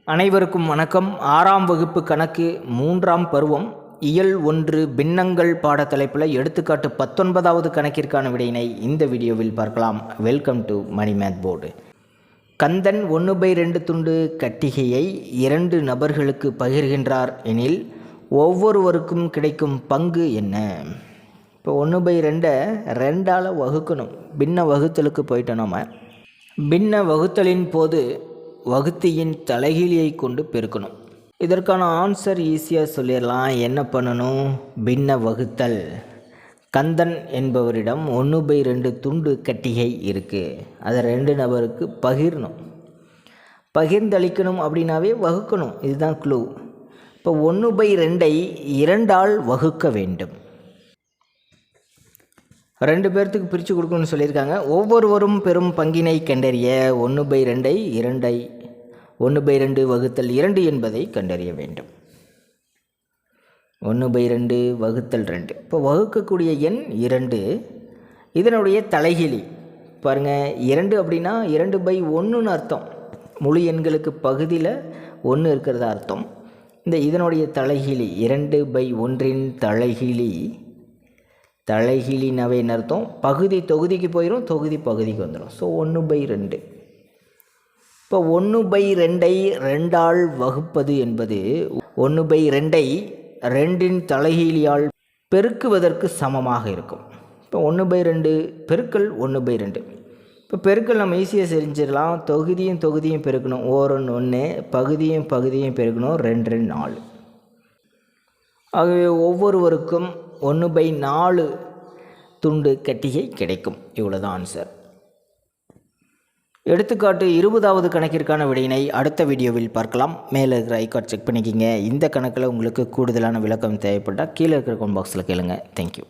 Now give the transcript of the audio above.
அனைவருக்கும் வணக்கம். 6ஆம் வகுப்பு கணக்கு 3ஆம் பருவம் இயல் 1 பின்னங்கள் பாடத்தலைப்பில் எடுத்துக்காட்டு 19வது கணக்கிற்கான விடையினை இந்த வீடியோவில் பார்க்கலாம். Welcome to Mani math board. Kandan 1/2 துண்டு கட்டிகையை 2 நபர்களுக்கு பகிர்கின்றார் எனில் ஒவ்வொருவருக்கும் கிடைக்கும் பங்கு என்ன? இப்போ 1/2 2ஆல் வகுக்கணும். பின்ன வகுத்தலுக்கு போயிட்டோம். நம்ம பின்ன வகுத்தலின் போது வகுத்தியின் தலைகீழியை கொண்டு பெருக்கணும். இதற்கான ஆன்சர் ஈஸியாக சொல்லிடலாம். என்ன பண்ணணும்? பின்ன வகுத்தல். கந்தன் என்பவரிடம் 1/2 துண்டு கட்டிகை இருக்குது. அதை 2 நபருக்கு பகிரணும். பகிர்ந்தளிக்கணும் அப்படின்னாவே வகுக்கணும். இதுதான் க்ளூ. இப்போ 1/2ஐ 2ஆல் வகுக்க வேண்டும். 2 பேர்த்துக்கு பிரித்து கொடுக்கணும்னு சொல்லியிருக்காங்க. ஒவ்வொருவரும் பெரும் பங்கினை கண்டறிய 1/2ஐ 1/2 வகுத்தல் 2 என்பதை கண்டறிய வேண்டும். 1/2 வகுத்தல் 2. இப்போ வகுக்கக்கூடிய எண் 2. இதனுடைய தலைகீழி பாருங்கள். 2 அப்படின்னா 2/1ன்னு அர்த்தம். முழு எண்களுக்கு பகுதியில் 1 இருக்கிறதா அர்த்தம். இதனுடைய தலைகீழி 2/1 தலைகீழினாவே என்ன அர்த்தம்? பகுதி தொகுதிக்கு போயிடும், தொகுதி பகுதிக்கு வந்துடும். ஸோ 1/2. இப்போ 1/2ஐ 2ஆல் வகுப்பது என்பது 1/2ஐ 2இன் தலைகீழியால் பெருக்குவதற்கு சமமாக இருக்கும். இப்போ 1/2 பெருக்கல் 1/2. இப்போ பெருக்கல் நம்ம ஈஸியாக செஞ்சிடலாம். தொகுதியும் பெருக்கணும். 1 பகுதியும் பெருக்கணும். 2 4. ஆகவே ஒவ்வொருவருக்கும் 1/4 துண்டு கட்டிகை கிடைக்கும். இவ்வளோதான் ஆன்சர். எடுத்துக்காட்டு 20வது கணக்கிற்கான விடையினை அடுத்த வீடியோவில் பார்க்கலாம். மேலே இருக்கிற ஐகார்ட் செக் பண்ணிக்கிங்க. இந்த கணக்கில் உங்களுக்கு கூடுதலான விளக்கம் தேவைப்பட்டால் கீழே இருக்கிற கமெண்ட் பாக்ஸில் கேளுங்க. தேங்க்யூ.